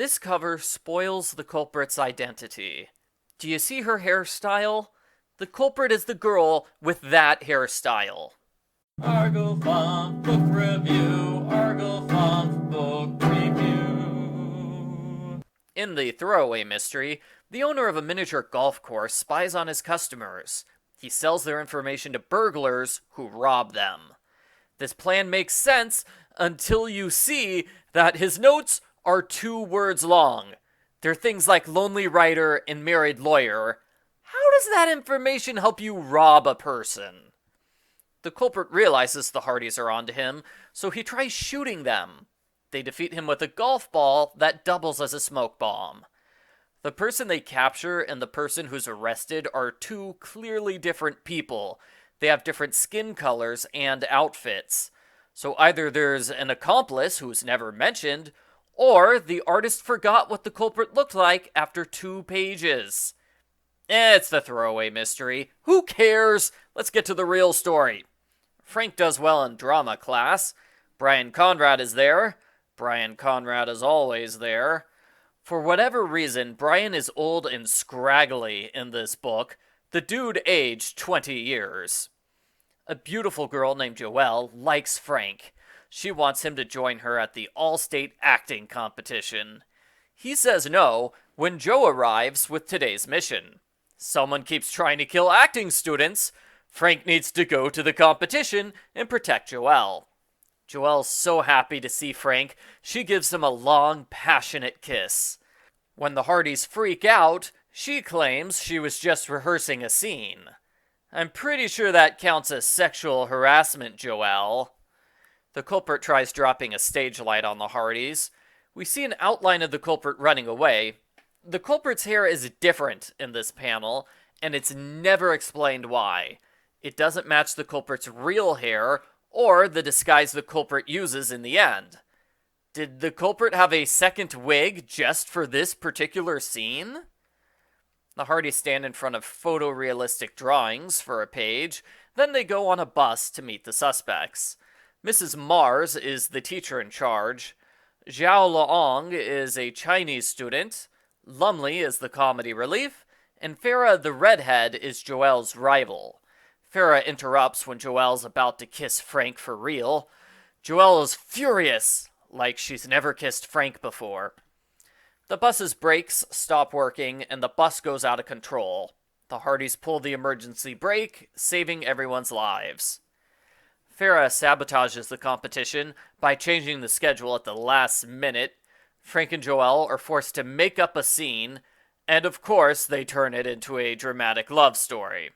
This cover spoils the culprit's identity. Do you see her hairstyle? The culprit is the girl with that hairstyle. Argo Font Book Review. Argo Font Book Review. In the throwaway mystery, the owner of a miniature golf course spies on his customers. He sells their information to burglars who rob them. This plan makes sense until you see that his notes are 2 words long. They're things like lonely writer and married lawyer. How does that information help you rob a person? The culprit realizes the Hardys are onto him, so he tries shooting them. They defeat him with a golf ball that doubles as a smoke bomb. The person they capture and the person who's arrested are 2 clearly different people. They have different skin colors and outfits. So either there's an accomplice who's never mentioned, or the artist forgot what the culprit looked like after 2 pages. It's the throwaway mystery. Who cares? Let's get to the real story. Frank does well in drama class. Brian Conrad is there. Brian Conrad is always there. For whatever reason, Brian is old and scraggly in this book. The dude aged 20 years. A beautiful girl named Joelle likes Frank. She wants him to join her at the all-state acting competition. He says no when Joe arrives with today's mission. Someone keeps trying to kill acting students. Frank needs to go to the competition and protect Joelle. Joelle's so happy to see Frank, she gives him a long, passionate kiss. When the Hardys freak out, she claims she was just rehearsing a scene. I'm pretty sure that counts as sexual harassment, Joelle. The culprit tries dropping a stage light on the Hardys. We see an outline of the culprit running away. The culprit's hair is different in this panel, and it's never explained why. It doesn't match the culprit's real hair, or the disguise the culprit uses in the end. Did the culprit have a second wig just for this particular scene? The Hardys stand in front of photorealistic drawings for a page, then they go on a bus to meet the suspects. Mrs. Mars is the teacher in charge. Zhao Luong is a Chinese student. Lumley is the comedy relief. And Farah the redhead is Joelle's rival. Farah interrupts when Joelle's about to kiss Frank for real. Joelle is furious, like she's never kissed Frank before. The bus's brakes stop working, and the bus goes out of control. The Hardys pull the emergency brake, saving everyone's lives. Farah sabotages the competition by changing the schedule at the last minute. Frank and Joelle are forced to make up a scene, and of course they turn it into a dramatic love story.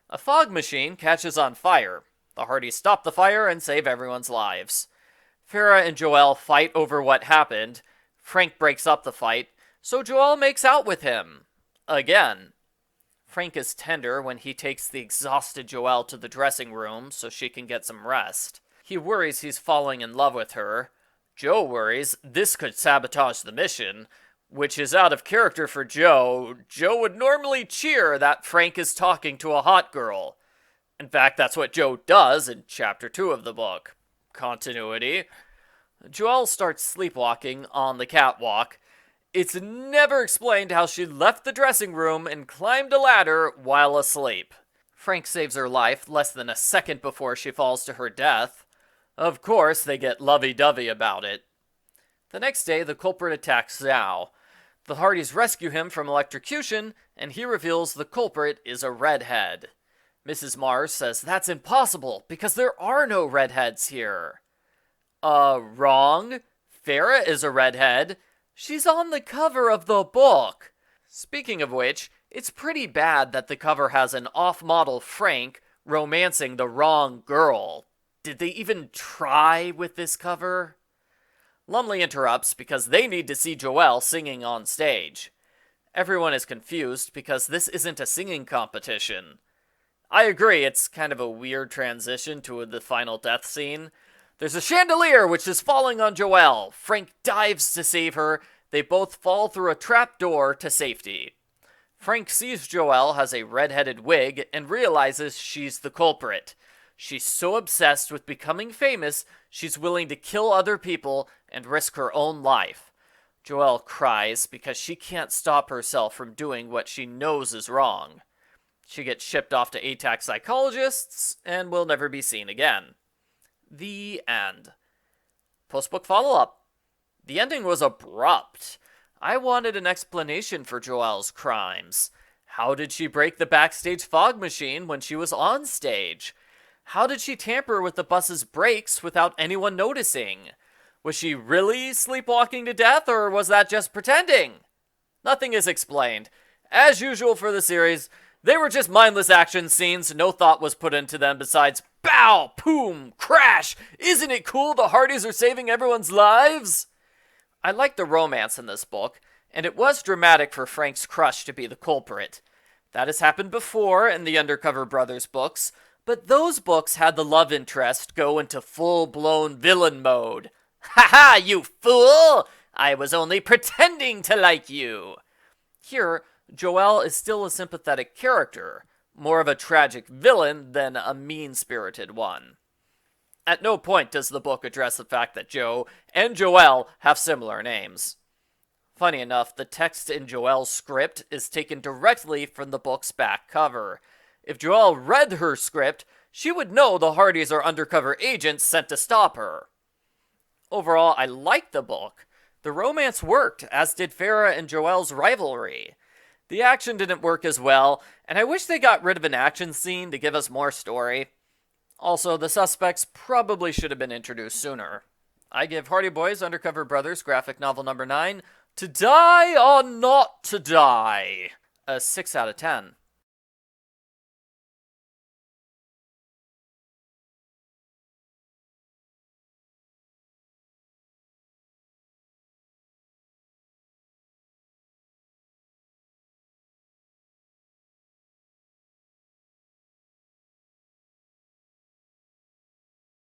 A fog machine catches on fire. The Hardys stop the fire and save everyone's lives. Farah and Joelle fight over what happened. Frank breaks up the fight, so Joelle makes out with him. Again. Frank is tender when he takes the exhausted Joelle to the dressing room so she can get some rest. He worries he's falling in love with her. Joe worries this could sabotage the mission, which is out of character for Joe. Joe would normally cheer that Frank is talking to a hot girl. In fact, that's what Joe does in Chapter 2 of the book. Continuity. Joelle starts sleepwalking on the catwalk. It's never explained how she left the dressing room and climbed a ladder while asleep. Frank saves her life less than a second before she falls to her death. Of course, they get lovey-dovey about it. The next day, the culprit attacks Zhao. The Hardys rescue him from electrocution, and he reveals the culprit is a redhead. Mrs. Mars says that's impossible because there are no redheads here. Wrong. Farah is a redhead. She's on the cover of the book. Speaking of which, it's pretty bad that the cover has an off-model Frank romancing the wrong girl. Did they even try with this cover? Lumley interrupts because they need to see Joelle singing on stage. Everyone is confused because this isn't a singing competition. I agree, it's kind of a weird transition to the final death scene. There's a chandelier which is falling on Joelle. Frank dives to save her. They both fall through a trap door to safety. Frank sees Joelle has a red-headed wig and realizes she's the culprit. She's so obsessed with becoming famous, she's willing to kill other people and risk her own life. Joelle cries because she can't stop herself from doing what she knows is wrong. She gets shipped off to ATAC psychologists and will never be seen again. The end. Postbook follow-up. The ending was abrupt. I wanted an explanation for Joelle's crimes. How did she break the backstage fog machine when she was on stage? How did she tamper with the bus's brakes without anyone noticing? Was she really sleepwalking to death, or was that just pretending? Nothing is explained. As usual for the series, they were just mindless action scenes, no thought was put into them besides bow, boom, crash! Isn't it cool the Hardys are saving everyone's lives? I like the romance in this book, and it was dramatic for Frank's crush to be the culprit. That has happened before in the Undercover Brothers books, but those books had the love interest go into full-blown villain mode. Ha ha, you fool! I was only pretending to like you! Here, Joelle is still a sympathetic character, more of a tragic villain than a mean-spirited one. At no point does the book address the fact that Joe and Joelle have similar names. Funny enough, the text in Joelle's script is taken directly from the book's back cover. If Joelle read her script, she would know the Hardys are undercover agents sent to stop her. Overall, I liked the book. The romance worked, as did Farah and Joelle's rivalry. The action didn't work as well, and I wish they got rid of an action scene to give us more story. Also, the suspects probably should have been introduced sooner. I give Hardy Boys Undercover Brothers graphic novel number 9, To Die or Not to Die, a 6 out of 10.